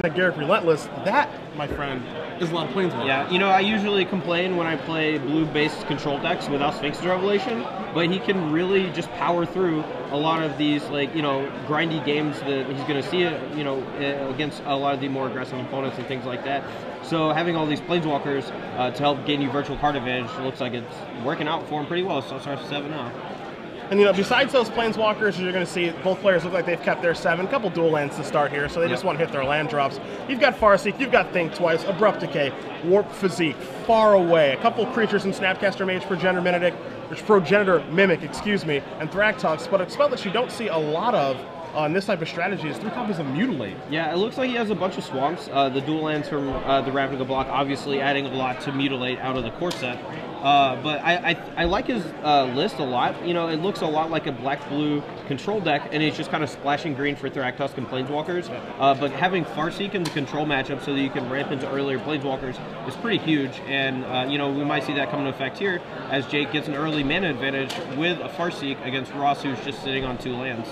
Garrick Relentless, that, my friend, is a lot of planeswalkers. Yeah, you know, I usually complain when I play blue-based control decks without Sphinx's Revelation, but he can really just power through a lot of these, like, you know, grindy games that he's going to see, you know, against a lot of the more aggressive opponents and things like that. So having all these planeswalkers to help gain you virtual card advantage looks like it's working out for him pretty well. So it starts 7-0. And, you know, besides those planeswalkers, you're going to see both players look like they've kept their 7. Couple dual lands to start here, so they just want to hit their land drops. You've got Farseek, you've got Think Twice, Abrupt Decay, Warp Physique, Far Away, a couple creatures in Snapcaster Mage, Progenitor Mimic, excuse me, and Thragtusk, but a spell that you don't see a lot of on this type of strategy is 3 copies of Mutilate. Yeah, it looks like he has a bunch of swamps. The dual lands from the Ravnica block obviously adding a lot to Mutilate out of the core set. But I like his list a lot. You know, it looks a lot like a black-blue control deck, and he's just kind of splashing green for Thragtusk and Planeswalkers. But having Farseek in the control matchup so that you can ramp into earlier Planeswalkers is pretty huge. And, you know, we might see that come into effect here as Jake gets an early mana advantage with a Farseek against Ross, who's just sitting on 2 lands.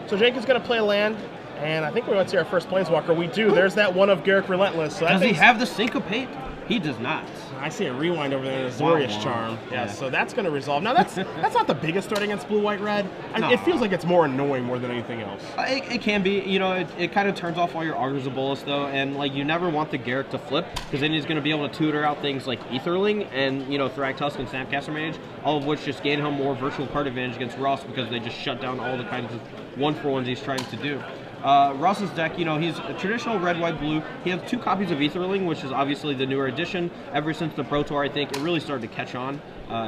So Jake is going to play a land, and I think we might see our first Planeswalker. We do. There's that one of Garrick Relentless. So does he have the Syncopate? He does not. I see a rewind over there in Azorius Charm. Yeah, so that's going to resolve. Now, that's not the biggest threat against blue-white-red. No. It feels like it's more annoying more than anything else. It can be. You know, it kind of turns off all your Augurs of Bolas, though, and, like, you never want the Garrick to flip, because then he's going to be able to tutor out things like Aetherling and, you know, Thragtusk and Snapcaster Mage, all of which just gain him more virtual card advantage against Ross because they just shut down all the kinds of one-for-ones he's trying to do. Ross's deck, you know, he's a traditional red, white, blue. He has 2 copies of Aetherling, which is obviously the newer edition. Ever since the Pro Tour, I think, it really started to catch on.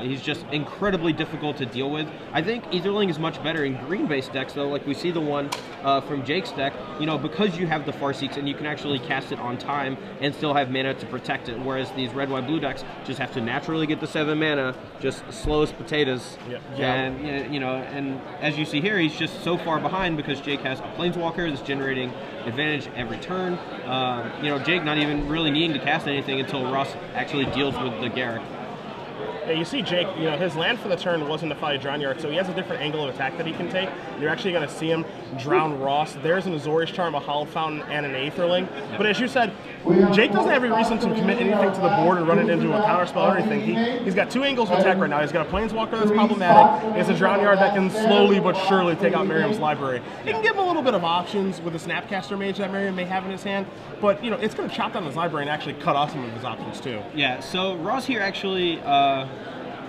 He's just incredibly difficult to deal with. I think Aetherling is much better in green-based decks, though, like we see the one from Jake's deck, you know, because you have the Farseeks and you can actually cast it on time and still have mana to protect it, whereas these red, white, blue decks just have to naturally get the 7 mana, just slow as potatoes. And, you know, and as you see here, he's just so far behind because Jake has a Planeswalker that's generating advantage every turn. You know, Jake not even really needing to cast anything until Ross actually deals with the Garrick. Yeah, you see Jake, you know, his land for the turn wasn't a Fire Drown Yard, so he has a different angle of attack that he can take. You're actually going to see him drown Ross. There's an Azorius Charm, a Hallowed Fountain, and an Aetherling. But as you said, Jake doesn't have any reason to commit anything to the board or run it into a counterspell or anything. He's got 2 angles of attack right now. He's got a Planeswalker that's problematic. He has a Drown Yard that can slowly but surely take out Merriam's library. It can give him a little bit of options with a Snapcaster Mage that Merriam may have in his hand, but, you know, it's going to chop down his library and actually cut off some of his options too. Yeah, so Ross here actually,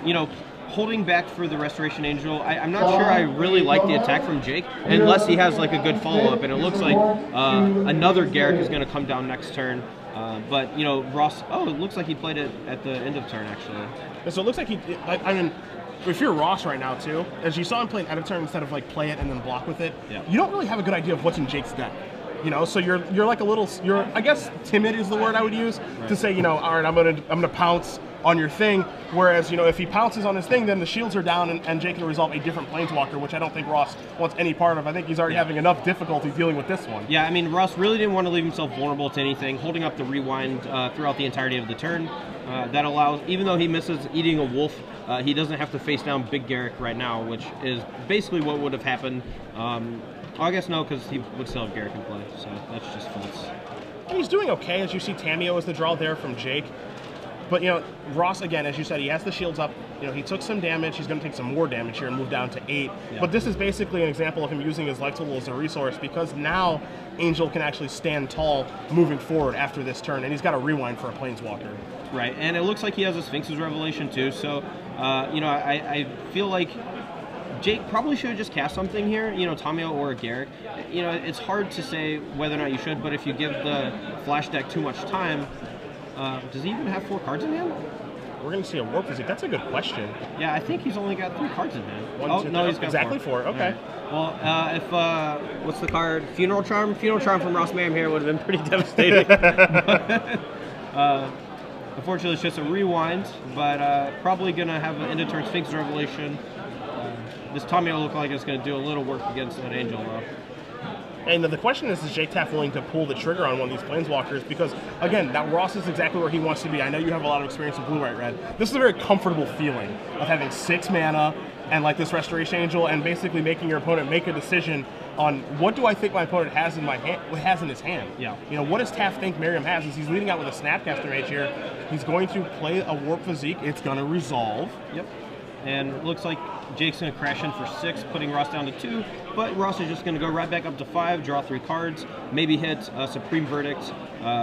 you know, holding back for the Restoration Angel. I'm not sure I really like the attack from Jake, unless he has like a good follow-up, and it looks like another Garrick is going to come down next turn. But, you know, Ross, it looks like he played it at the end of turn, actually. So it looks like he, I mean, if you're Ross right now, too, as you saw him play at a turn instead of, like, play it and then block with it, you don't really have a good idea of what's in Jake's deck. You know, so you're like a little, I guess timid is the word I would use to say, you know, all right, I'm gonna pounce on your thing. Whereas, you know, if he pounces on his thing, then the shields are down and Jake can resolve a different Planeswalker, which I don't think Ross wants any part of. I think he's already having enough difficulty dealing with this one. Yeah, I mean, Ross really didn't want to leave himself vulnerable to anything, holding up the rewind throughout the entirety of the turn. That allows, even though he misses eating a wolf, he doesn't have to face down Big Garrick right now, which is basically what would have happened. I guess no, because he would still have Garrick in play, so that's just false. And he's doing okay, as you see Tameo as the draw there from Jake. But, you know, Ross, again, as you said, he has the shields up. You know, he took some damage. He's going to take some more damage here and move down to 8. Yeah. But this is basically an example of him using his life total as a resource, because now Angel can actually stand tall moving forward after this turn, and he's got a rewind for a Planeswalker. Right, and it looks like he has a Sphinx's Revelation too, so, you know, I feel like Jake probably should have just cast something here, you know, Tameo or a Garrick. You know, it's hard to say whether or not you should, but if you give the Flash deck too much time, does he even have 4 cards in hand? We're going to see a Warp Physique. That's a good question. Yeah, I think he's only got 3 cards in hand. No, he's got exactly 4. Okay. Right. Well, if, what's the card? Funeral Charm? Funeral Charm from Ross Merriam here would have been pretty devastating. Unfortunately, it's just a rewind, but probably going to have an end-of-turn Sphinx Revelation. This Tameo look like it's going to do a little work against that Angel, though. And the question is Jake Taft willing to pull the trigger on one of these Planeswalkers? Because, again, that Ross is exactly where he wants to be. I know you have a lot of experience with blue, white, red. This is a very comfortable feeling of having 6 mana and, like, this Restoration Angel and basically making your opponent make a decision on what do I think my opponent has in his hand. Yeah. You know, what does Taft think Merriam has? As he's leading out with a Snapcaster Mage here, he's going to play a Warp Physique. It's going to resolve. Yep. And it looks like Jake's going to crash in for 6, putting Ross down to 2. But Ross is just going to go right back up to 5, draw 3 cards, maybe hit a Supreme Verdict,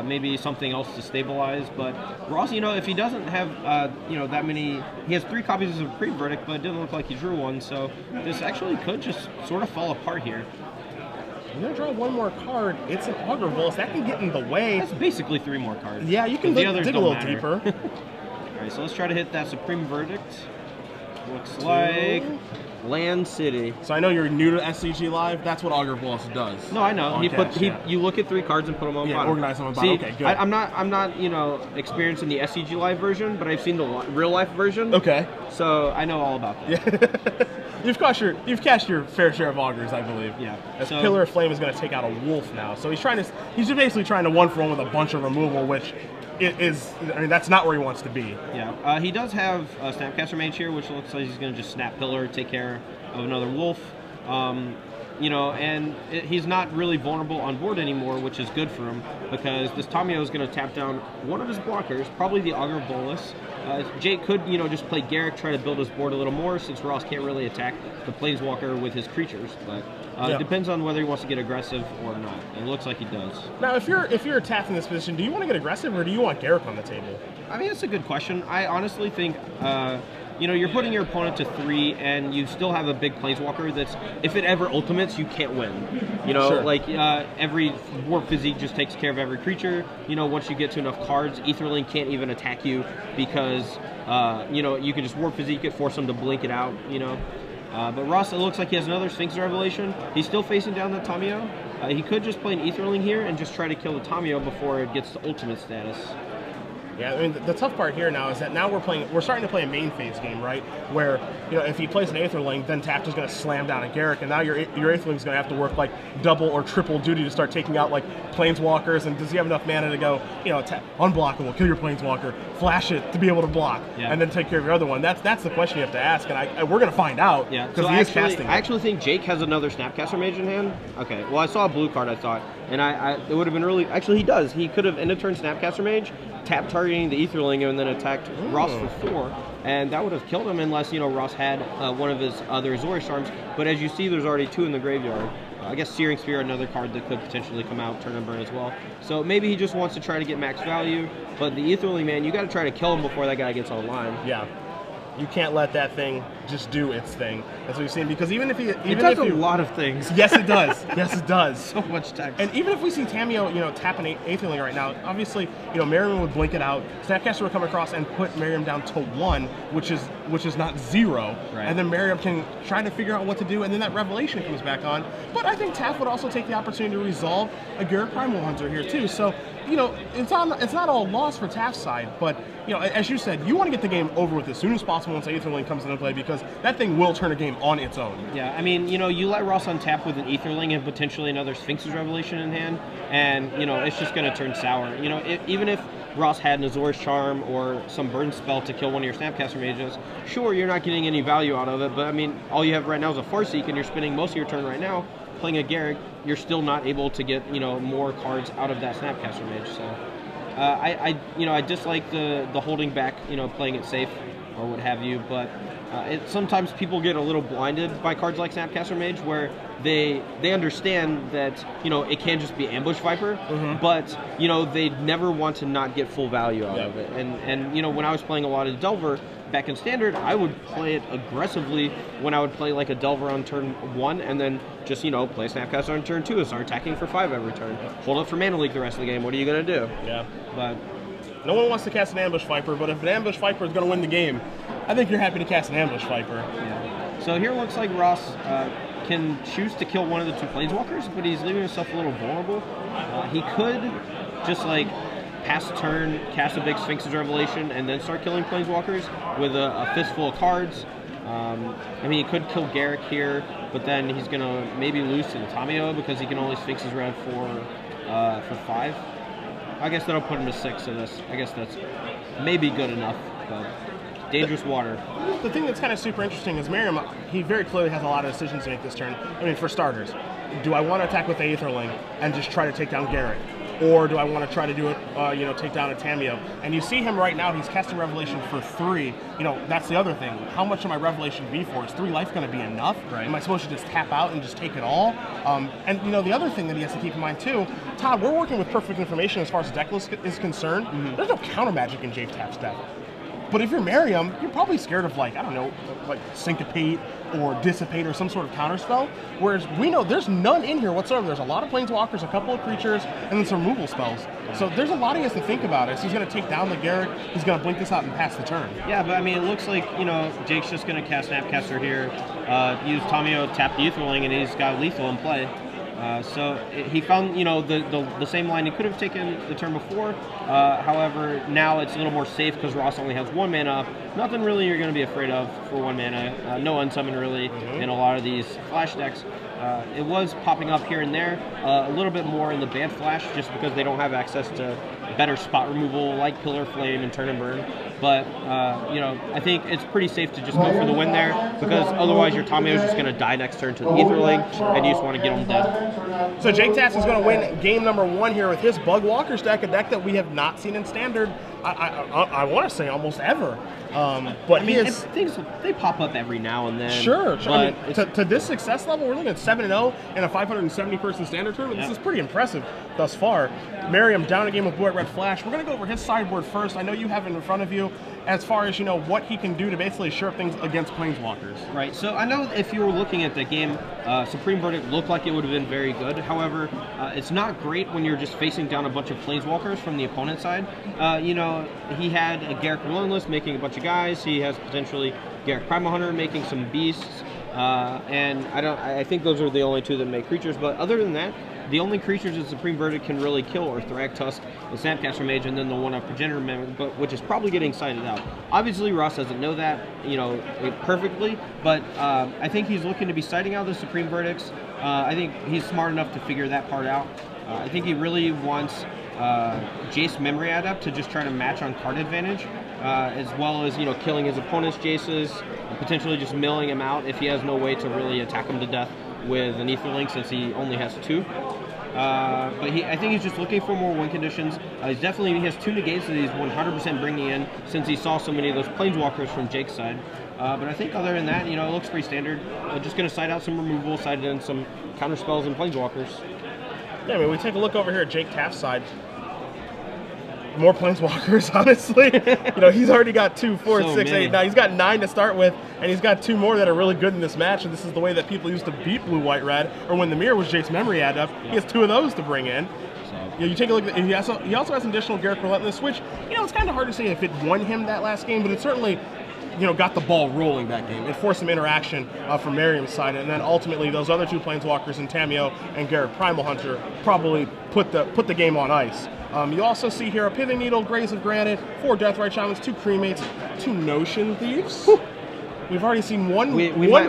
maybe something else to stabilize. But Ross, you know, if he doesn't have, you know, that many, he has 3 copies of Supreme Verdict, but it didn't look like he drew one. So this actually could just sort of fall apart here. You're going to draw 1 more card. It's an Augur Bolus. That can get in the way. That's basically 3 more cards. Yeah, you can dig a little deeper. All right, so let's try to hit that Supreme Verdict. Looks like Land City. So I know you're new to SCG Live. That's what Augur Bolus does. No, I know. You look at 3 cards and put them on bottom. Organize them on bottom. Okay, good. I'm not you know, experienced in the SCG Live version, but I've seen the real life version. Okay. So I know all about that. Yeah. You've cast your fair share of Augurs, I believe. Yeah. As Pillar of Flame is going to take out a wolf now, so he's just basically trying to 1-for-1 with a bunch of removal, which I mean, that's not where he wants to be. Yeah, he does have a Snapcaster Mage here, which looks like he's going to just Snap Pillar, take care of another wolf. You know, and he's not really vulnerable on board anymore, which is good for him, because this Tamiyo is going to tap down one of his blockers, probably the Augur Bolus. Jake could, you know, just play Garrick, try to build his board a little more, since Ross can't really attack the Planeswalker with his creatures, but it depends on whether he wants to get aggressive or not. And it looks like he does. Now, if you're Taft in this position, do you want to get aggressive, or do you want Garrick on the table? I mean, it's a good question. I honestly think, you know, you're putting your opponent to 3, and you still have a big Planeswalker that's, if it ever ultimates, you can't win. You know, like, every Warp Physique just takes care of every creature. You know, once you get to enough cards, Aetherling can't even attack you because, you know, you can just Warp Physique it, force them to blink it out, you know. But Ross, it looks like he has another Sphinx Revelation. He's still facing down the Tamiyo. He could just play an Aetherling here and just try to kill the Tamiyo before it gets to ultimate status. Yeah, I mean, the tough part here now is that now we're starting to play a main phase game, right? Where, you know, if he plays an Aetherling, then Taft is going to slam down a Garrick, and now your Aetherling is going to have to work like double or triple duty to start taking out like Planeswalkers. And does he have enough mana to go, you know, unblockable, kill your Planeswalker, flash it to be able to block, and then take care of your other one? That's the question you have to ask, and we're going to find out. Yeah, because I actually think Jake has another Snapcaster Mage in hand. Okay, well, I saw a blue card, I thought, and it would have been really. Actually, he does. He could have end of turn Snapcaster Mage, tap targeting the Aetherling, and then attacked Ross for 4, and that would have killed him unless, you know, Ross had one of his other Azorius Charms. But as you see, there's already 2 in the graveyard. I guess Searing Spear, another card that could potentially come out, turn and burn as well. So maybe he just wants to try to get max value, but the Aetherling, man, you got to try to kill him before that guy gets online. Yeah. You can't let that thing just do its thing. That's what we've seen. Because even if it does a lot of things. Yes, it does. Yes, it does. So much text. And even if we see Tamiyo, you know, tap an Aetherling right now, obviously, you know, Merriam would blink it out. Snapcaster would come across and put Merriam down to 1, which is not 0. Right. And then Merriam can try to figure out what to do, and then that Revelation comes back on. But I think Taft would also take the opportunity to resolve a Garrick Primal Hunter here too. So, you know, it's not all lost for Taft's side, but, you know, as you said, you want to get the game over with as soon as possible once Aetherling comes into play, because that thing will turn a game on its own. Yeah, I mean, you know, you let Ross untap with an Aetherling and potentially another Sphinx's Revelation in hand, and, you know, it's just going to turn sour. You know, even if Ross had an Azorius Charm or some burn spell to kill one of your Snapcaster Mages, sure, you're not getting any value out of it, but, I mean, all you have right now is a Farseek, and you're spending most of your turn right now playing a Garrick. You're still not able to get, you know, more cards out of that Snapcaster Mage, so... I dislike the holding back, you know, playing it safe or what have you, but sometimes people get a little blinded by cards like Snapcaster Mage, where they understand that, you know, it can just be Ambush Viper, but, you know, they never want to not get full value out of it. And you know, when I was playing a lot of Delver back in Standard, I would play it aggressively when I would play like a Delver on turn 1, and then just, you know, play Snapcaster on turn 2 and start attacking for 5 every turn. Hold up for Mana Leak the rest of the game. What are you going to do? Yeah. But no one wants to cast an Ambush Viper, but if an Ambush Viper is going to win the game, I think you're happy to cast an Ambush Viper. Yeah. So here looks like Ross can choose to kill one of the 2 Planeswalkers, but he's leaving himself a little vulnerable. He could just, like, pass turn, cast a big Sphinx's Revelation, and then start killing Planeswalkers with a fistful of cards. I mean, he could kill Garrick here, but then he's going to maybe lose to the Tamiyo because he can only Sphinx's Rev for 5. I guess that'll put him to 6, so I guess that's maybe good enough, but dangerous water. The thing that's kind of super interesting is Merriam, he very clearly has a lot of decisions to make this turn. I mean, for starters, do I want to attack with the Aetherling and just try to take down Garrett? Or do I want to try to do it, take down a Tamiyo? And you see him right now, he's casting Revelation for 3. That's the other thing. How much of my Revelation be for? Is 3 life going to be enough? Right. Am I supposed to just tap out and just take it all? And the other thing that he has to keep in mind too, Todd, we're working with perfect information as far as deck list is concerned. Mm-hmm. There's no counter magic in Jake Taft's deck. But if you're Merriam, you're probably scared of like Syncopate or Dissipate or some sort of counter spell. Whereas we know there's none in here whatsoever. There's a lot of Planeswalkers, a couple of creatures, and then some removal spells. So there's a lot he has to think about. As he's going to take down the Garrett, he's going to blink this out and pass the turn. Yeah, but I mean, it looks like, Jake's just going to cast Snapcaster here, use Tamiyo, tap the Aetherling, and he's got lethal in play. So he found, the same line he could have taken the turn before. However, now it's a little more safe because Ross only has 1 mana up. Nothing really you're going to be afraid of for 1 mana. No unsummon really in a lot of these flash decks. It was popping up here and there, a little bit more in the bad flash just because they don't have access to better spot removal like Pillar Flame and Turn and Burn. But, I think it's pretty safe to just go for the win there because otherwise your Tamiyo is just going to die next turn to the Aetherling and you just want to get them dead. So Jake Taft is going to win game number 1 here with his Bug Walkers deck, a deck that we have not seen in Standard, I want to say almost ever. But things they pop up every now and then. Sure. But to this success level, we're looking at 7-0 in a 570-person Standard tournament. This is pretty impressive thus far. Merriam down a game with Blue Red Flash. We're going to go over his sideboard first. I know you have it in front of you as far as, what he can do to basically shore up things against Planeswalkers. Right. So I know if you were looking at the game, Supreme Verdict looked like it would have been very good. However, it's not great when you're just facing down a bunch of Planeswalkers from the opponent's side. He had a Garrett Relentless making a bunch of guys. He has potentially Garrett Primal Hunter making some beasts. And I think those are the only 2 that make creatures. But other than that, the only creatures that Supreme Verdict can really kill are Thragtusk, the Snapcaster Mage, and then the 1-up Progenitor Mammoth, which is probably getting sided out. Obviously, Ross doesn't know that, perfectly, but I think he's looking to be siding out the Supreme Verdicts. I think he's smart enough to figure that part out. I think he really wants Jace Memory Adept to just try to match on card advantage, as well as killing his opponent's Jaces, potentially just milling him out if he has no way to really attack him to death with an Aetherling since he only has 2. But I think he's just looking for more win conditions. He has 2 negates that he's 100% bringing in since he saw so many of those Planeswalkers from Jake's side. But I think other than that, it looks pretty standard. Just going to side out some removal, side in some counter spells and Planeswalkers. Yeah, we take a look over here at Jake Taft's side. More Planeswalkers, honestly. He's already got 2, 4, so 6, many. 8. Now he's got 9 to start with, and he's got 2 more that are really good in this match. And this is the way that people used to beat Blue, White, Red, or when the mirror was Jace Memory Adept. He has 2 of those to bring in. You take a look at he also has additional Garrett Relentless, which it's kind of hard to say if it won him that last game, but it certainly got the ball rolling that game. It forced some interaction from Merriam's side, and then ultimately those other 2 Planeswalkers in Tamiyo and Garrett Primal Hunter probably put the game on ice. You also see here a Pithing Needle, Graves of Granite, 4 Deathrite Shamans, 2 Cremates, 2 Notion Thieves. Whew. We've already seen one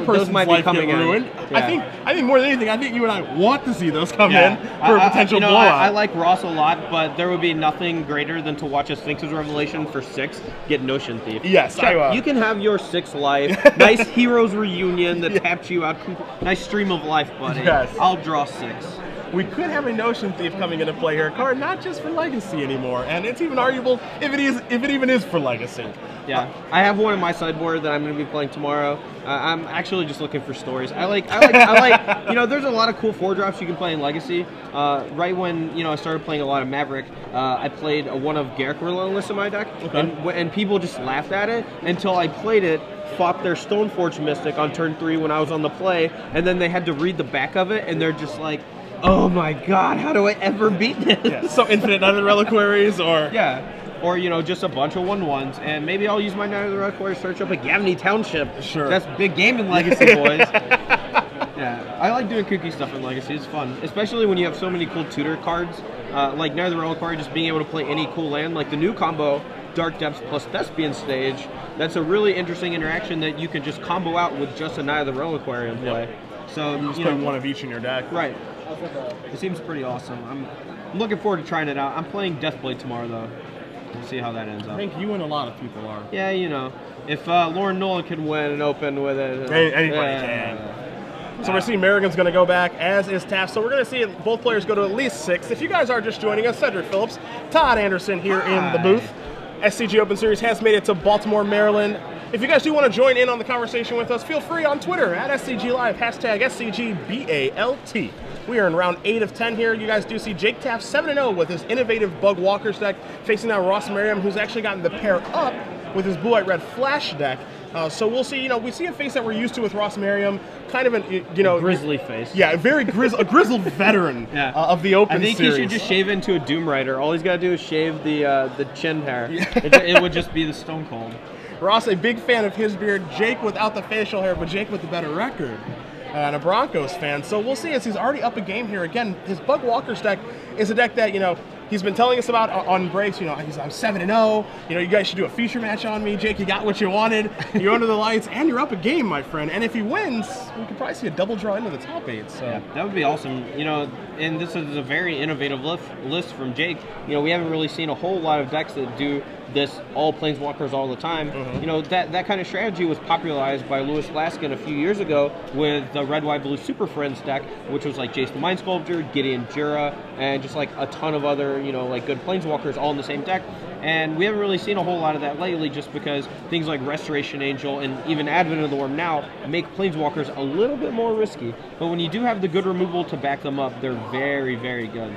person's life get ruined. Yeah. I think more than anything, I think you and I want to see those come in for a potential blowout. I like Ross a lot, but there would be nothing greater than to watch a Sphinx's Revelation for 6 get Notion Thief. Yes, Chuck, you can have your 6 life. Nice Heroes Reunion that tapped you out. Nice stream of life, buddy. Yes. I'll draw 6. We could have a Notion Thief coming into play here, a card not just for Legacy anymore, and it's even arguable if it even is for Legacy. Yeah, I have one in my sideboard that I'm going to be playing tomorrow. I'm actually just looking for stories. I like. There's a lot of cool 4-drops you can play in Legacy. Right when I started playing a lot of Maverick, I played one of Garrett Relentless in my deck, and people just laughed at it until I played it. Fought their Stoneforge Mystic on turn 3 when I was on the play, and then they had to read the back of it, and they're just like, oh my god, how do I ever beat this? Yeah, so Infinite Night of the Reliquaries, or... Yeah, or, just a bunch of 1/1s, and maybe I'll use my Night of the Reliquaries, search up a Gavny Township. Sure. That's big game in Legacy, boys. Yeah, I like doing kooky stuff in Legacy. It's fun, especially when you have so many cool tutor cards, like Night of the Reliquary, just being able to play any cool land, like the new combo, Dark Depths plus Thespian Stage. That's a really interesting interaction that you can just combo out with just a Night of the Reliquary in play. Yep. So, just put one of each in your deck. Right. It seems pretty awesome. I'm looking forward to trying it out. I'm playing Deathblade tomorrow, though. We'll see how that ends up. I think you and a lot of people are. Yeah, if Lauren Nolan can win an open with it. Anybody can. So we're seeing Merriam's going to go back, as is Taft. So we're going to see both players go to at least 6. If you guys are just joining us, Cedric Phillips, Todd Anderson here in the booth. SCG Open Series has made it to Baltimore, Maryland. If you guys do want to join in on the conversation with us, feel free on Twitter at SCG Live, hashtag SCGBALT. We are in round 8 of 10 here. You guys do see Jake Taft 7-0 with his innovative Bug Walkers deck, facing now Ross Merriam, who's actually gotten the pair up with his Blue White Red Flash deck. So we'll see. We see a face that we're used to with Ross Merriam, kind of a grizzly face. Yeah, a grizzled veteran of the Open Series. I think he should just shave into a Doom Rider. All he's got to do is shave the chin hair. Yeah. It would just be the Stone Cold. Ross, a big fan of his beard. Jake without the facial hair, but Jake with the better record. And a Broncos fan. So we'll see as he's already up a game here. Again, his Bug Walkers deck is a deck that, he's been telling us about on breaks. I'm 7-0. You guys should do a feature match on me. Jake, you got what you wanted. You're under the lights, and you're up a game, my friend. And if he wins, we could probably see a double draw into the top 8. So yeah, that would be awesome. And this is a very innovative list from Jake. We haven't really seen a whole lot of decks that do this all Planeswalkers all the time. That kind of strategy was popularized by Lewis Laskin a few years ago with the Red, White, Blue Super Friends deck, which was like Jace the Mind Sculptor, Gideon Jura, and just like a ton of other, good Planeswalkers all in the same deck. And we haven't really seen a whole lot of that lately just because things like Restoration Angel and even Advent of the Worm now make Planeswalkers a little bit more risky. But when you do have the good removal to back them up, they're very, very good.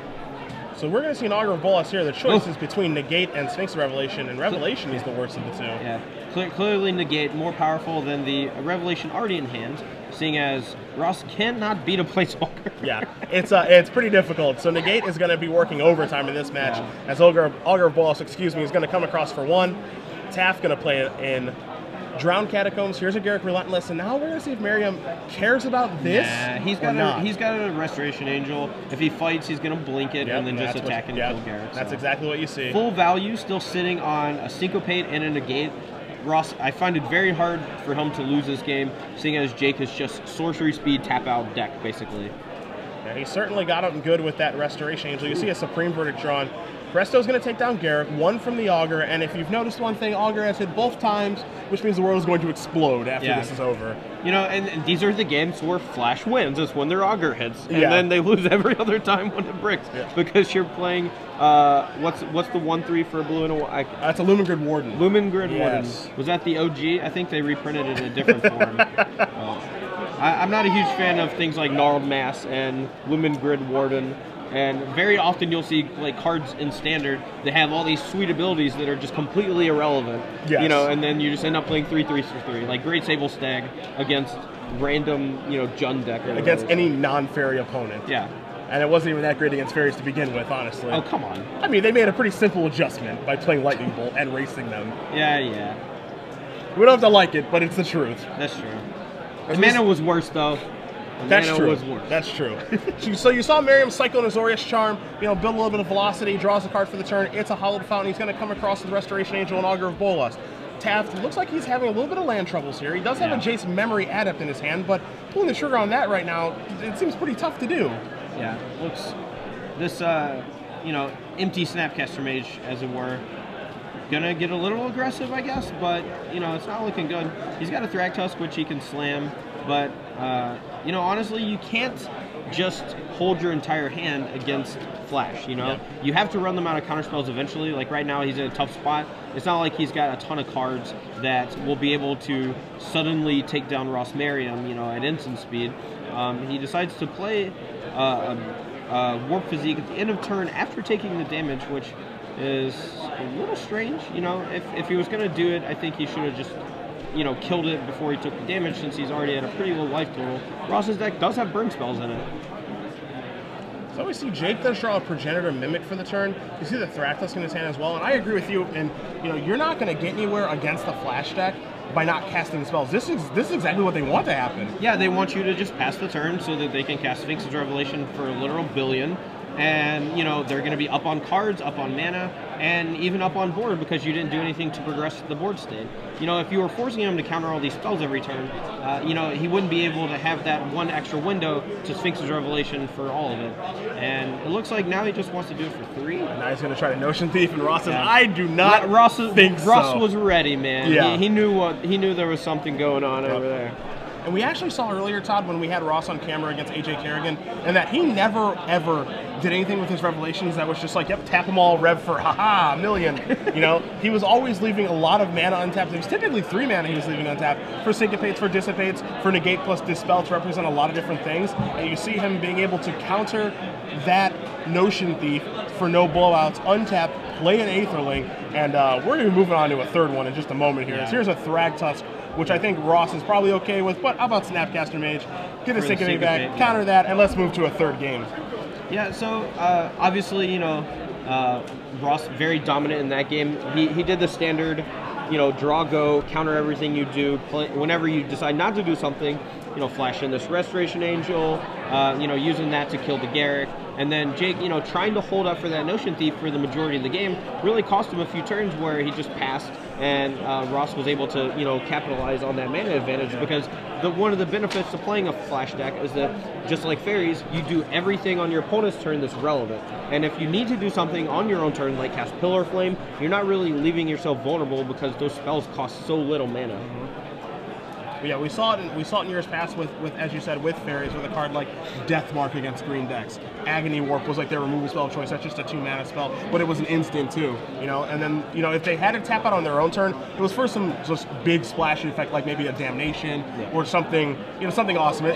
So we're going to see an Augur of Bolas here. The choice is between Negate and Sphinx of Revelation, and Revelation is the worst of the two. Yeah, clearly Negate more powerful than the Revelation already in hand, seeing as Ross cannot beat a Planeswalker. Yeah, it's pretty difficult. So Negate is going to be working overtime in this match, as Augur of Bolas, is going to come across for 1. Taft going to play it in Drowned Catacombs. Here's a Garruk Relentless, and now we're going to see if Merriam cares about this. Yeah, he's got a Restoration Angel. If he fights, he's going to blink it and then just attack and kill Garruk. That's exactly what you see. Full value, still sitting on a Syncopate and a Negate. Ross, I find it very hard for him to lose this game, seeing as Jake is just sorcery speed tap out deck, basically. Yeah, he certainly got up good with that Restoration Angel. You see a Supreme Verdict drawn. Resto's going to take down Garruk, 1 from the Augur, and if you've noticed one thing, Augur has hit both times, which means the world is going to explode after this is over. And these are the games where Flash wins, is when their Augur hits, and then they lose every other time when it bricks, because you're playing, what's the 1/3 for a blue and a white? That's a Lumen Grid Warden. Lumen Grid Warden. Was that the OG? I think they reprinted it in a different form. I'm not a huge fan of things like Gnarled Mass and Lumen Grid Warden. And very often you'll see like cards in Standard that have all these sweet abilities that are just completely irrelevant. And then you just end up playing 3/3 for 3, like Great Sable Stag against random, Jund deck. Against any non-fairy opponent. Yeah. And it wasn't even that great against fairies to begin with, honestly. Oh, come on. I mean, they made a pretty simple adjustment by playing Lightning Bolt and racing them. Yeah. We don't have to like it, but it's the truth. That's true. The mana was worse, though. That's true. That's true. So you saw Merriam cycle an Azorius Charm, build a little bit of velocity, draws a card for the turn. It's a Hallowed Fountain. He's going to come across with Restoration Angel and Augur of Bolas. Taft looks like he's having a little bit of land troubles here. He does have a Jace Memory Adept in his hand, but pulling the trigger on that right now, it seems pretty tough to do. Yeah, looks this empty Snapcaster Mage, as it were. Gonna get a little aggressive, I guess, but it's not looking good. He's got a Thragtusk, which he can slam, but honestly, you can't just hold your entire hand against Flash. You have to run them out of counterspells eventually. Like right now, he's in a tough spot. It's not like he's got a ton of cards that will be able to suddenly take down Ross Merriam, at instant speed. He decides to play Warp Physique at the end of turn after taking the damage, which is a little strange. If he was going to do it, I think he should have just killed it before he took the damage, since he's already at a pretty low life total. Ross's deck does have burn spells in it. So we see Jake does draw a Progenitor Mimic for the turn. You see the Thragtusk in his hand as well, and I agree with you. And you're not going to get anywhere against the Flash deck by not casting spells. This is exactly what they want to happen. Yeah, they want you to just pass the turn so that they can cast Sphinx's Revelation for a literal billion. And, they're going to be up on cards, up on mana, and even up on board because you didn't do anything to progress the board state. If you were forcing him to counter all these spells every turn, he wouldn't be able to have that one extra window to Sphinx's Revelation for all of it. And it looks like now he just wants to do it for 3. And now he's going to try to Notion Thief, and Ross says, I do not think so. Ross was ready, man. Yeah. He knew there was something going on over there. And we actually saw earlier, Todd, when we had Ross on camera against AJ Kerrigan, and that he never, ever did anything with his revelations that was just like, yep, tap them all, rev for haha, a million. You know, he was always leaving a lot of mana untapped. It was typically 3 mana he was leaving untapped for syncopates, for dissipates, for negate plus dispel to represent a lot of different things. And you see him being able to counter that Notion Thief for no blowouts, untap, play an Aetherling, and we're going to be moving on to a third one in just a moment here. Yeah. So here's a Thragtusk, which I think Ross is probably okay with, but how about Snapcaster Mage? Get a Syncopate back, counter that, and let's move to a third game. Yeah, so obviously, you know, Ross very dominant in that game. He did the standard, you know, draw, go, counter everything you do. Whenever you decide not to do something, you know, flash in this Restoration Angel, you know, using that to kill the Garruk. And then Jake, you know, trying to hold up for that Notion Thief for the majority of the game really cost him a few turns where he just passed, and Ross was able to, you know, capitalize on that mana advantage, because one of the benefits to playing a flash deck is that, just like fairies, you do everything on your opponent's turn that's relevant. And if you need to do something on your own turn, like cast Pillar Flame, you're not really leaving yourself vulnerable because those spells cost so little mana. But yeah, we saw it in years past with, as you said, with fairies, with a card like Deathmark against green decks. Agony Warp was like their removal spell of choice. That's just a 2-mana spell, but it was an instant too, you know. And then, you know, if they had to tap out on their own turn, it was for some just big splashy effect, like maybe a Damnation or something, you know, something awesome.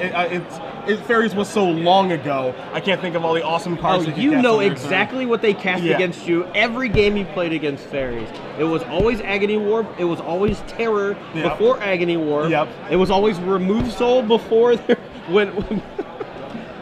Fairies was so long ago. I can't think of all the awesome cards. That you know exactly what they cast against you every game you played against fairies. It was always Agony Warp. It was always Terror before Agony Warp. Yep. It was always Remove Soul before when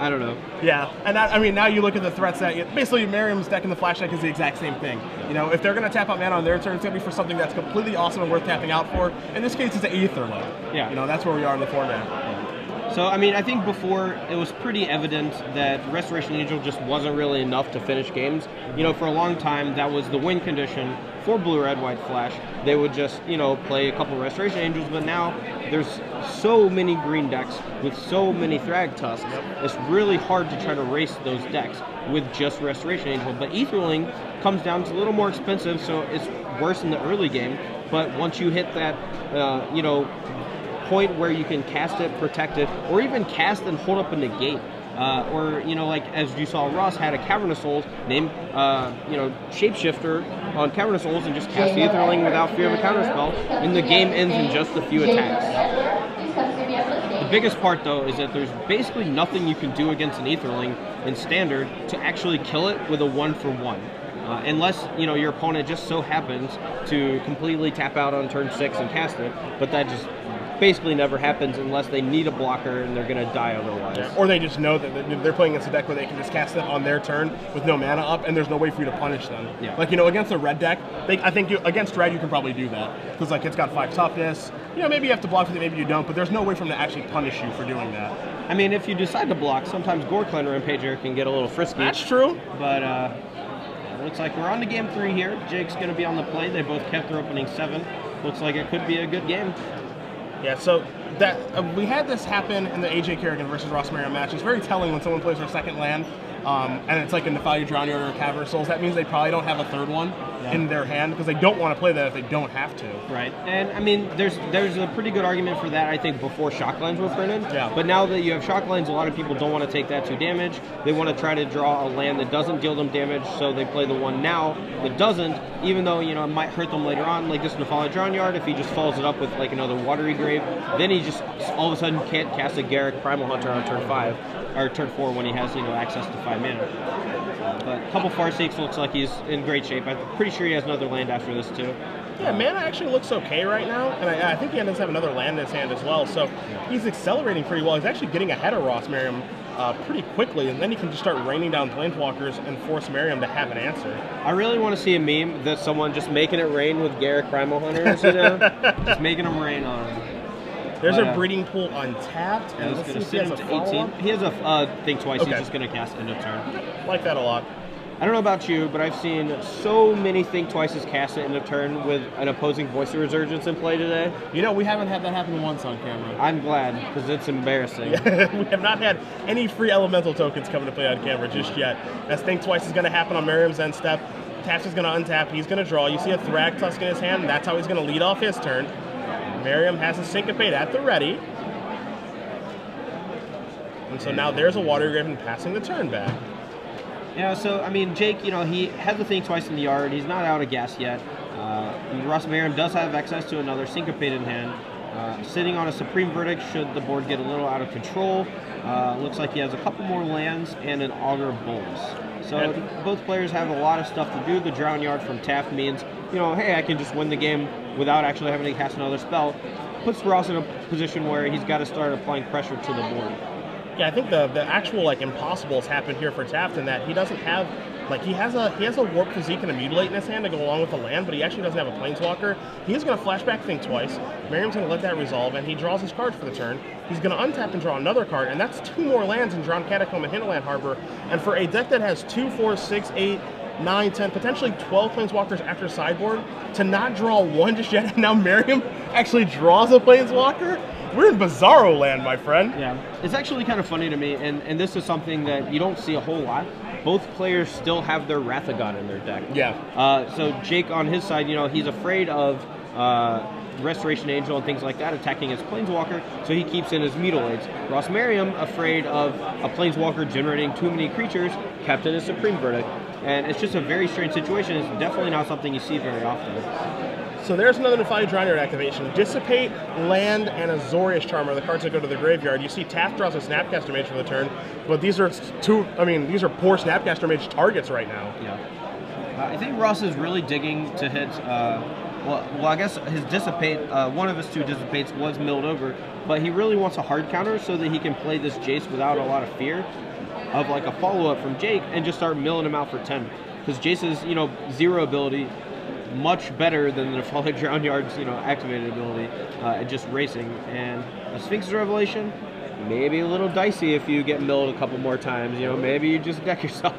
I don't know. Yeah, and I mean, now you look at the threats that basically Merriam's deck and the Flash deck is the exact same thing. You know, if they're going to tap out mana on their turn, it's going to be for something that's completely awesome and worth tapping out for. In this case, it's an Aetherling. Yeah. You know, that's where we are in the format. So, I mean, I think before it was pretty evident that Restoration Angel just wasn't really enough to finish games. You know, for a long time, that was the win condition for Blue, Red, White, Flash. They would just, you know, play a couple Restoration Angels, but now there's so many green decks with so many Thragtusks, it's really hard to try to race those decks with just Restoration Angel. But Aetherling comes down to a little more expensive, so it's worse in the early game. But once you hit that, you know, point where you can cast it, protect it, or even cast and hold up a negate. Or, you know, like as you saw, Ross had a Cavernous Souls named, you know, Shapeshifter on Cavernous Souls and just cast the Aetherling without fear of a counterspell, and the game ends in just a few attacks. The biggest part, though, is that there's basically nothing you can do against an Aetherling in Standard to actually kill it with a 1-for-1. Unless, you know, your opponent just so happens to completely tap out on turn 6 and cast it, but that just basically never happens unless they need a blocker and they're going to die otherwise. Yeah. Or they just know that they're playing against a deck where they can just cast it on their turn with no mana up, and there's no way for you to punish them. Yeah. Like, you know, against a red deck, I think against red you can probably do that, because like it's got 5 toughness. You know, maybe you have to block with it, maybe you don't, but there's no way for them to actually punish you for doing that. I mean, if you decide to block, sometimes Goreclan Rampager can get a little frisky. That's true. But looks like we're on to game 3 here. Jake's going to be on the play. They both kept their opening 7. Looks like it could be a good game. Yeah, so that we had this happen in the AJ Kerrigan versus Ross Merriam match. It's very telling when someone plays their second land, and it's like a Nefali Drown Yard or a Cavernous Souls. That means they probably don't have a third one in their hand, because they don't want to play that if they don't have to. Right, and I mean, there's a pretty good argument for that, I think, before Shock Lines were printed. Yeah. But now that you have Shock Lines, a lot of people don't want to take that 2 damage. They want to try to draw a land that doesn't deal them damage, so they play the one now that doesn't, even though, you know, it might hurt them later on, like this Nefali Drown Yard. If he just follows it up with like another Watery Grave, then he just all of a sudden can't cast a Garruk Primal Hunter on turn 5 or turn 4 when he has, you know, access to 5 mana. But a couple Farseeks looks like he's in great shape. I'm pretty sure he has another land after this too. Yeah, mana actually looks okay right now, and I think he does have another land in his hand as well, so he's accelerating pretty well. He's actually getting ahead of Ross Merriam pretty quickly, and then he can just start raining down Planeswalkers and force Merriam to have an answer. I really want to see a meme that someone just making it rain with Garruk Primal Hunters, you know? Just making them rain on him. There's a breeding pool untapped, and let's see if he has a follow-up. He has a think twice. Okay. He's just going to cast end of turn. Like that a lot. I don't know about you, but I've seen so many Think Twices cast it in a turn with an opposing Voice of Resurgence in play today. You know, we haven't had that happen once on camera. I'm glad, because it's embarrassing. We have not had any free elemental tokens coming to play on camera just yet. As Think Twice is going to happen on Merriam's end step, Taft is going to untap, he's going to draw. You see a Thragtusk in his hand, and that's how he's going to lead off his turn. Merriam has a Syncopate at the ready. And so now there's a Water Griffin passing the turn back. Yeah, so, I mean, Jake, you know, he has the Think Twice in the yard. He's not out of gas yet. Merriam does have access to another syncopated hand. Sitting on a Supreme Verdict should the board get a little out of control. Looks like he has a couple more lands and an Augur of Bulls. So both players have a lot of stuff to do. The Drown Yard from Taft means, you know, hey, I can just win the game without actually having to cast another spell. Puts Ross in a position where he's got to start applying pressure to the board. Yeah, I think the actual like impossibles happened here for Taft in that he doesn't have he has a Warp Physique and a Mutilate in his hand to go along with the land, but he actually doesn't have a Planeswalker. He is going to flashback Think Twice. Merriam's going to let that resolve, and he draws his card for the turn. He's going to untap and draw another card, and that's 2 more lands in Drowned Catacomb and Hinterland Harbor. And for a deck that has 2, 4, 6, 8, 9, 10, potentially 12 Planeswalkers after sideboard, to not draw one just yet, and now Merriam actually draws a Planeswalker? We're in Bizarro land, my friend. Yeah, it's actually kind of funny to me, and this is something that you don't see a whole lot. Both players still have their Wrath of God in their deck. Yeah. So Jake on his side, you know, he's afraid of Restoration Angel and things like that attacking his Planeswalker, so he keeps in his Mutilates. Ross Merriam, afraid of a Planeswalker generating too many creatures, kept in his Supreme Verdict. And it's just a very strange situation. It's definitely not something you see very often. So there's another Defy Drown Yard activation. Dissipate, Land, and Azorius Charmer, the cards that go to the graveyard. You see Taft draws a Snapcaster Mage for the turn, but these are these are poor Snapcaster Mage targets right now. Yeah. I think Ross is really digging to hit, well, I guess his Dissipate, one of his 2 Dissipates was milled over, but he really wants a hard counter so that he can play this Jace without a lot of fear of like a follow-up from Jake and just start milling him out for 10. Because Jace's, you know, 0 ability, much better than the Defy Drown Yard's, you know, activated ability, and just racing. And a Sphinx's Revelation, maybe a little dicey if you get milled a couple more times. You know, maybe you just deck yourself.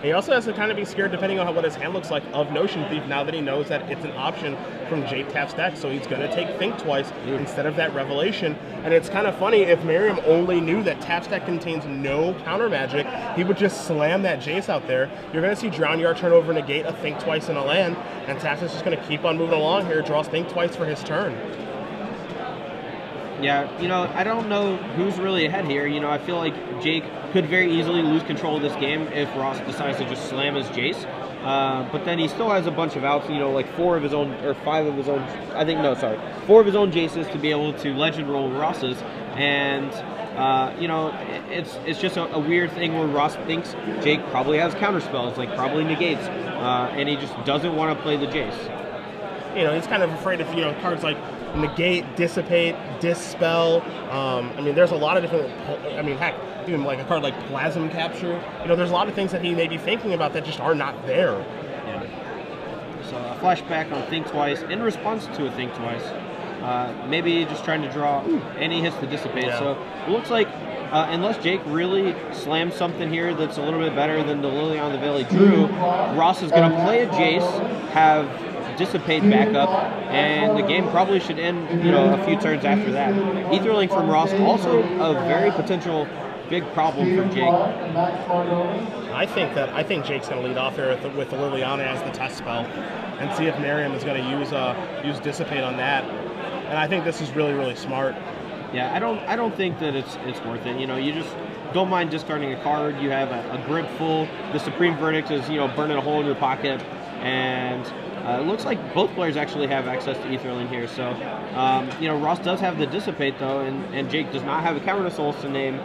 He also has to kind of be scared, depending on what his hand looks like, of Notion Thief now that he knows that it's an option from Jake Taft's deck. So he's going to take Think Twice instead of that Revelation. And it's kind of funny, if Merriam only knew that Taft's deck contains no counter magic, he would just slam that Jace out there. You're going to see Drown Yard turn over, negate a Think Twice in a land, and Taft is just going to keep on moving along here, draws Think Twice for his turn. Yeah, you know, I don't know who's really ahead here. You know, I feel like Jake could very easily lose control of this game if Ross decides to just slam his Jace. But then he still has a bunch of outs, you know, like 4 of his own, or 5 of his own, 4 of his own Jaces to be able to legend roll Ross's. And, you know, it's just a weird thing where Ross thinks Jake probably has counterspells, like probably negates, and he just doesn't want to play the Jace. You know, he's kind of afraid of, you know, cards like Negate, Dissipate, Dispel. I mean, there's a lot of different, I mean, heck, even like a card like Plasm Capture. You know, there's a lot of things that he may be thinking about that just are not there. Yeah. So a flashback on Think Twice in response to a Think Twice. Maybe just trying to draw, and he hits the Dissipate. Yeah. So it looks like, unless Jake really slams something here that's a little bit better than the Lily on the Valley drew, Ross is going to play a Jace, have Dissipate back up, and the game probably should end, you know, a few turns after that. Etherlink from Ross, also a very potential big problem for Jake. I think Jake's going to lead off here with the Liliana as the test spell, and see if Merriam is going to use Dissipate on that. And I think this is really, really smart. Yeah, I don't think that it's worth it. You know, you just don't mind discarding a card. You have a grid full. The Supreme Verdict is, you know, burning a hole in your pocket, and it looks like both players actually have access to Etherlink here. So, you know, Ross does have the Dissipate, though, and Jake does not have a counter to Souls to name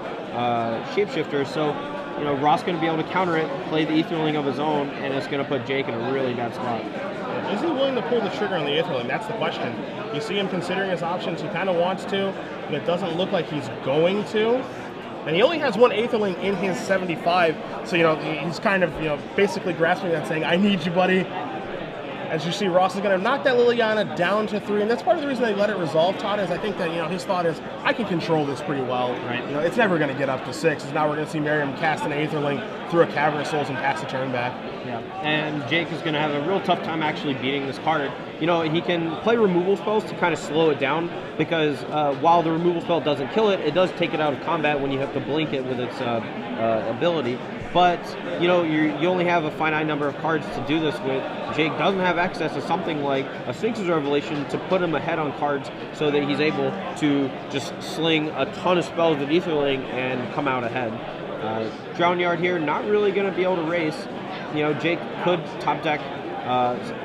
Shapeshifter. So, you know, Ross going to be able to counter it, play the Etherlink of his own, and it's going to put Jake in a really bad spot. Is he willing to pull the trigger on the Etherlink? That's the question. You see him considering his options. He kind of wants to, but it doesn't look like he's going to. And he only has 1 Aetherlink in his 75, so, you know, he's kind of, you know, basically grasping that, saying, I need you, buddy. As you see, Ross is going to knock that Liliana down to 3, and that's part of the reason they let it resolve, Todd, is I think that, you know, his thought is, I can control this pretty well. Right. You know, it's never going to get up to 6. And now we're going to see Merriam cast an Aetherlink through a Cavern of Souls and pass the turn back. Yeah, and Jake is going to have a real tough time actually beating this card. You know, he can play removal spells to kind of slow it down, because while the removal spell doesn't kill it, it does take it out of combat when you have to blink it with its ability. but you know you only have a finite number of cards to do this with. Jake doesn't have access to something like a Sphinx's Revelation to put him ahead on cards so that he's able to just sling a ton of spells with Aetherling and come out ahead. Drown Yard here, not really going to be able to race. You know, Jake could top deck,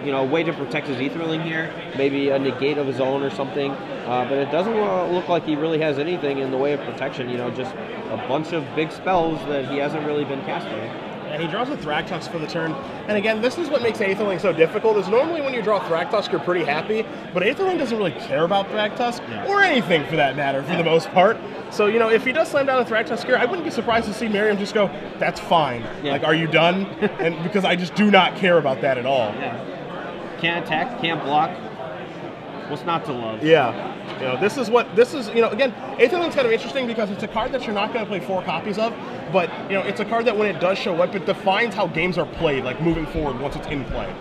you know, a way to protect his Aetherling here, maybe a negate of his own or something, but it doesn't look like he really has anything in the way of protection, you know, just a bunch of big spells that he hasn't really been casting. And he draws a Thragtusk for the turn. And again, this is what makes Aetherling so difficult, is normally when you draw Thragtusk, you're pretty happy, but Aetherling doesn't really care about Thragtusk, or anything for that matter, for the most part. So, you know, if he does slam down a Thragtusk here, I wouldn't be surprised to see Merriam just go, that's fine. Like, are you done? And because I just do not care about that at all. Can't attack, can't block. What's not to love? You know, this is, you know, again, Aetherling's kind of interesting because it's a card that you're not going to play 4 copies of, but, you know, it's a card that when it does show up, it defines how games are played, like, moving forward once it's in play.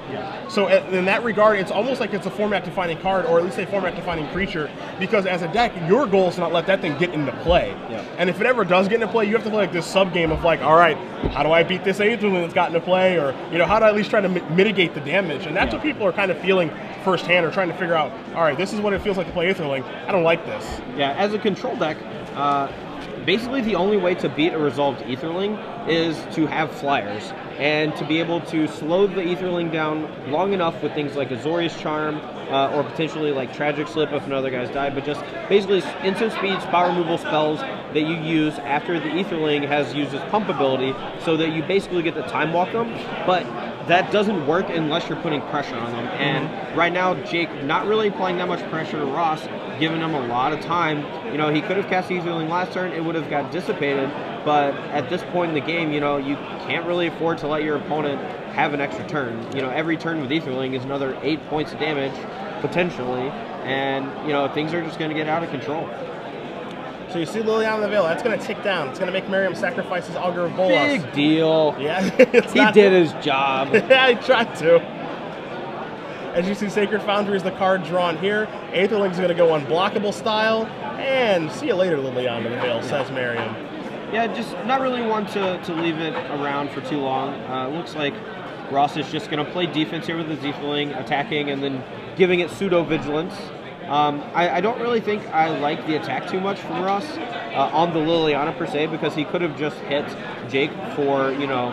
So in that regard, it's almost like it's a format-defining card, or at least a format-defining creature, because as a deck, your goal is to not let that thing get into play. And if it ever does get into play, you have to play, like, this sub-game of, like, all right, how do I beat this Aetherling that's got into play, or, you know, how do I at least try to mitigate the damage? And that's what people are kind of feeling firsthand, or trying to figure out, all right, this is what it feels like to play Aetherling. I don't like this. As a control deck, basically the only way to beat a resolved Aetherling is to have flyers, and to be able to slow the Aetherling down long enough with things like Azorius Charm, or potentially like Tragic Slip if another guy's died, but just basically instant speed, spell removal spells that you use after the Aetherling has used its pump ability, so that you basically get to time walk them, but that doesn't work unless you're putting pressure on them. And right now, Jake not really applying that much pressure to Ross, giving him a lot of time. You know, he could have cast Aetherling last turn, it would have got dissipated, but at this point in the game, you know, you can't really afford to let your opponent have an extra turn. You know, every turn with Aetherling is another 8 points of damage, potentially, and, you know, things are just going to get out of control. So you see Liliana the Veil, that's going to tick down. It's going to make Merriam sacrifice his Augur of Bolas. Big deal. Yeah. He did his job. Yeah, he tried to. As you see, Sacred Foundry is the card drawn here. Aetherling's going to go unblockable style. And see you later, Liliana the Veil, says Merriam. Yeah, just not really one to leave it around for too long. Looks like Ross is just going to play defense here with his Aetherling, attacking and then giving it pseudo-vigilance. I don't really think I like the attack too much from Ross on the Liliana per se, because he could have just hit Jake for, you know,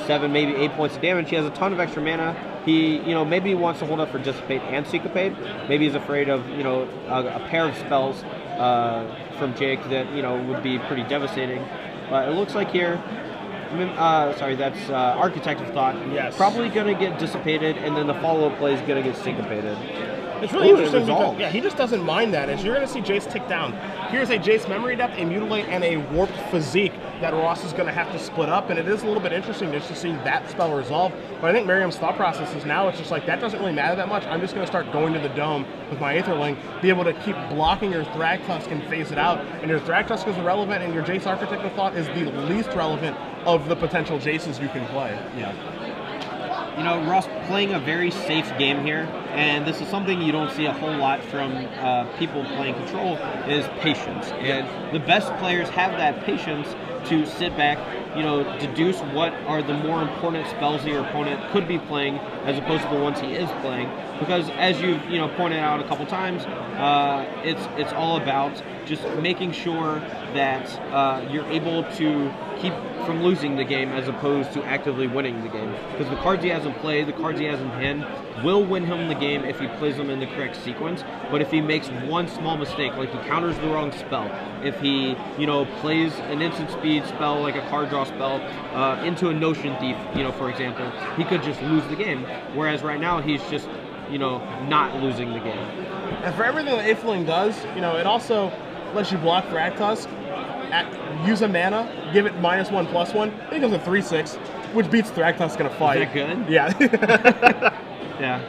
7, maybe 8 points of damage. He has a ton of extra mana. He, you know, maybe wants to hold up for Dissipate and Syncopate. Maybe he's afraid of, you know, a pair of spells from Jake that, you know, would be pretty devastating. But it looks like here, sorry, that's Architect of Thought. Yes. Probably going to get Dissipated, and then the follow-up play is going to get Syncopated. It's really interesting because, yeah, he just doesn't mind that. As you're going to see Jace tick down. Here's a Jace Memory Depth, a Mutilate, and a Warped Physique that Ross is going to have to split up, and it is a little bit interesting just to see that spell resolve. But I think Merriam's thought process is now it's just like, that doesn't really matter that much. I'm just going to start going to the dome with my Aetherling, be able to keep blocking your Thragtusk and phase it out. And your Thragtusk is irrelevant, and your Jace Architect of Thought is the least relevant of the potential Jaces you can play. Yeah. You know, Ross playing a very safe game here, and this is something you don't see a whole lot from people playing Control, is patience. And the best players have that patience to sit back, you know, deduce what are the more important spells that your opponent could be playing as opposed to the ones he is playing. Because as you've, you know, pointed out a couple times, it's all about just making sure that you're able to keep from losing the game as opposed to actively winning the game. Because the cards he has in play, the cards he has in hand, will win him the game if he plays them in the correct sequence. But if he makes one small mistake, like he counters the wrong spell, if he, you know, plays an instant speed spell like a card draw spell into a Notion Thief, you know, for example, he could just lose the game. Whereas right now he's just, you know, not losing the game. And for everything that Aetherling does, you know, it also lets you block Thragtusk, use a mana, give it -1/+1. It becomes a 3/6, which beats Thragtusk in a fight. Is that good? Yeah. Yeah.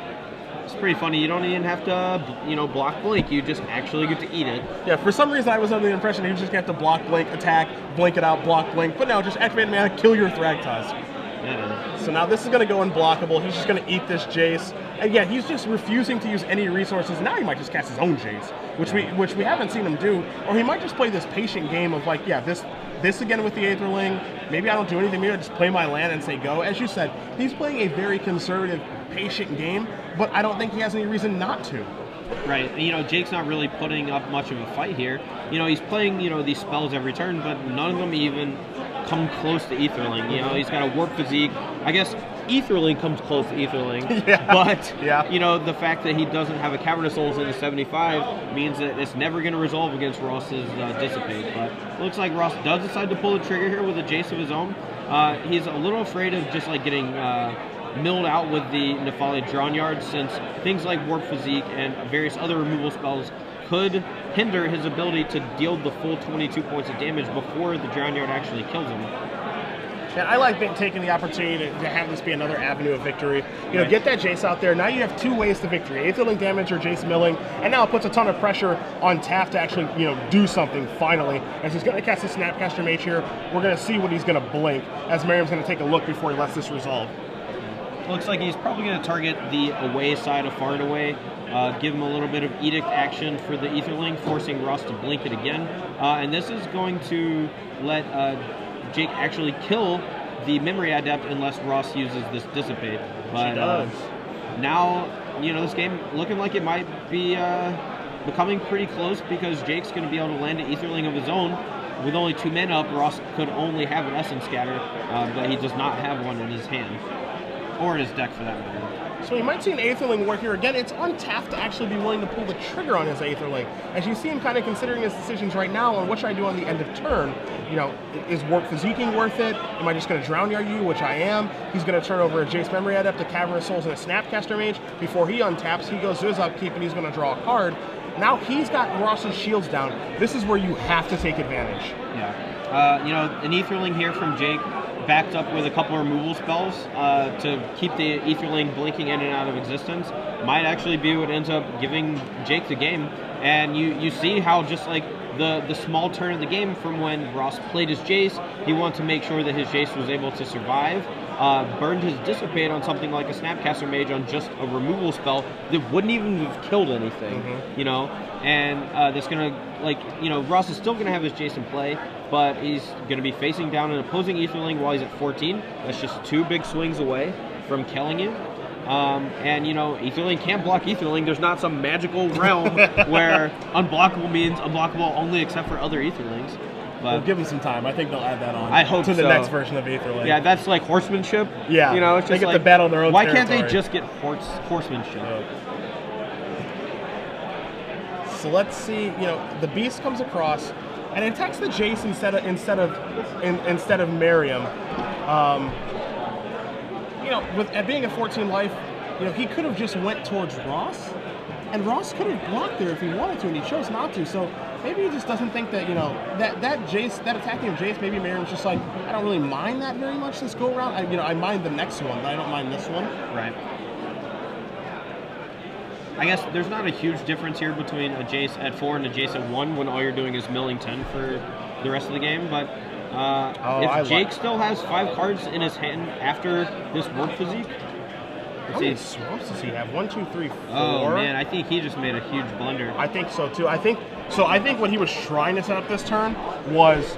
It's pretty funny. You don't even have to, you know, block Blink. You just actually get to eat it. Yeah, for some reason I was under the impression you just get to block, blink, attack, blink it out, block, blink. But no, just activate mana, kill your Thragtusk. Yeah. So now this is going to go unblockable. He's just going to eat this Jace. And yeah, he's just refusing to use any resources. Now he might just cast his own Jace, which we haven't seen him do. Or he might just play this patient game of like, yeah, this this again with the Aetherling. Maybe I don't do anything. Maybe I just play my land and say go. As you said, he's playing a very conservative, patient game, but I don't think he has any reason not to. Right. You know, Jake's not really putting up much of a fight here. You know, he's playing, you know, these spells every turn, but none of them even come close to Aetherling. You know, he's got a Warp Physique. I guess Aetherling comes close to Aetherling, but, you know, the fact that he doesn't have a Cavernous Souls in the 75 means that it's never going to resolve against Ross's Dissipate. But it looks like Ross does decide to pull the trigger here with a Jace of his own. He's a little afraid of just, like, getting milled out with the Nefali Drownyard, since things like Warp Physique and various other removal spells could hinder his ability to deal the full 22 points of damage before the Drownyard actually kills him. And I like taking the opportunity to have this be another avenue of victory. You know, get that Jace out there. Now you have two ways to victory: Aetherling damage or Jace milling. And now it puts a ton of pressure on Taft to actually, you know, do something finally. As he's going to cast a Snapcaster Mage here, we're going to see what he's going to blink, as Merriam's going to take a look before he lets this resolve. Looks like he's probably going to target the away side of Far and Away, give him a little bit of Edict action for the Aetherling, forcing Ross to blink it again. And this is going to let Jake actually kill the Memory Adept unless Ross uses this Dissipate. But now, you know, this game looking like it might be becoming pretty close, because Jake's going to be able to land an Aetherling of his own. With only 2 mana up, Ross could only have an Essence Scatter, but he does not have one in his hand. Or in his deck, for that matter. So we might see an Aetherling work here. Again, it's on Taft to actually be willing to pull the trigger on his Aetherling. As you see him kind of considering his decisions right now on what should I do on the end of turn. You know, is Warp Physiquing worth it? Am I just going to Drownyard you, which I am? He's going to turn over a Jace Memory Adept, a Cavernous Souls, and a Snapcaster Mage. Before he untaps, he goes to his upkeep, and he's going to draw a card. Now he's got Ross's shields down. This is where you have to take advantage. Yeah. You know, an Aetherling here from Jake, backed up with a couple of removal spells to keep the Aetherling blinking in and out of existence, might actually be what ends up giving Jake the game. And you see how just like the small turn of the game from when Ross played his Jace, he wanted to make sure that his Jace was able to survive, burned his Dissipate on something like a Snapcaster Mage on just a removal spell that wouldn't even have killed anything, you know, and that's going to, like, you know, Ross is still going to have his Jace in play, but he's going to be facing down an opposing Aetherling while he's at 14. That's just 2 big swings away from killing you. And, you know, Aetherling can't block Aetherling. There's not some magical realm where unblockable means unblockable only except for other Aetherlings. But we'll give them some time. I think they'll add that on. I hope to the so. Next version of Aetherling. Yeah, that's like horsemanship. Yeah, you know, it's they just get like, the battle on their own why territory. can't they just get horsemanship? So let's see. You know, the Beast comes across and attacks the Jace instead of Merriam. You know, with being at 14 life, you know, he could have just went towards Ross, and Ross could have blocked there if he wanted to, and he chose not to. So maybe he just doesn't think that, you know, that Jace, that attacking of Jace, maybe Merriam's just like, I don't really mind that very much this go around. I mind the next one, but I don't mind this one. Right. I guess there's not a huge difference here between a Jace at 4 and a Jace at 1 when all you're doing is milling 10 for the rest of the game, but if Jake still has 5 cards in his hand after this Warp Physique, how many swamps does he have? 1, 2, 3, 4. Oh man, I think he just made a huge blunder. I think so too. I think what he was trying to set up this turn was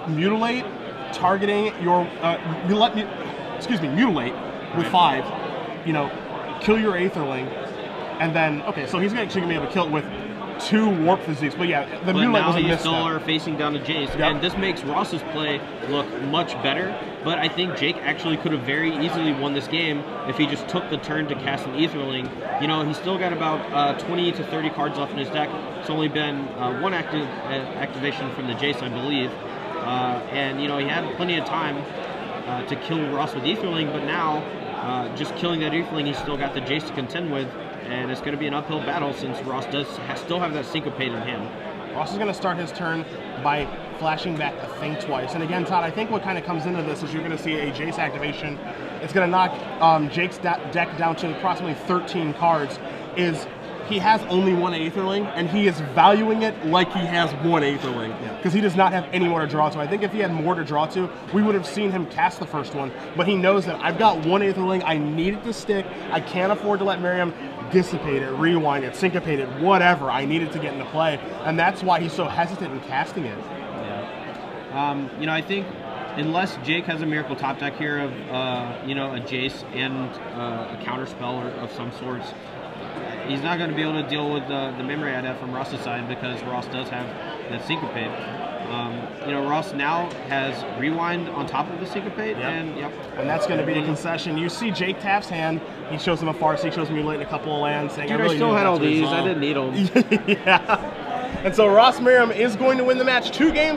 mutilate, targeting your mutilate with 5. You know, kill your Aetherling, and then so he's actually gonna be able to kill it with 2 Warp Physiques. But yeah, the mutilate was a misstep. Still are facing down to Jace, and this makes Ross's play look much better. But I think Jake actually could have very easily won this game if he just took the turn to cast an Aetherling. You know, he's still got about 20 to 30 cards left in his deck. It's only been 1 activation from the Jace, I believe. And, you know, he had plenty of time to kill Ross with Aetherling, but now, just killing that Aetherling, he's still got the Jace to contend with, and it's going to be an uphill battle since Ross does still have that Syncopate in hand. Ross is going to start his turn by flashing back a thing twice. And again, Todd, I think what kind of comes into this is you're going to see a Jace activation. It's going to knock Jake's deck down to approximately 13 cards. He has only 1 Aetherling, and he is valuing it like he has 1 Aetherling, because he does not have any more to draw to. I think if he had more to draw to, we would have seen him cast the first one, but he knows that I've got 1 Aetherling, I need it to stick, I can't afford to let Merriam dissipate it, rewind it, syncopate it, whatever. I need it to get into play, and that's why he's so hesitant in casting it. You know, I think unless Jake has a miracle top deck here of, you know, a Jace and a counter spell of some sorts, he's not going to be able to deal with the memory I have from Ross's side, because Ross does have that Syncopate. You know, Ross now has Rewind on top of the Syncopate, and that's going to be a concession. You see Jake Taft's hand. He shows him a Farseek, shows him Mutilate in a couple of lands, saying, dude, I really still had all these. Resolve. I didn't need them. Yeah. And so Ross Merriam is going to win the match 2 games.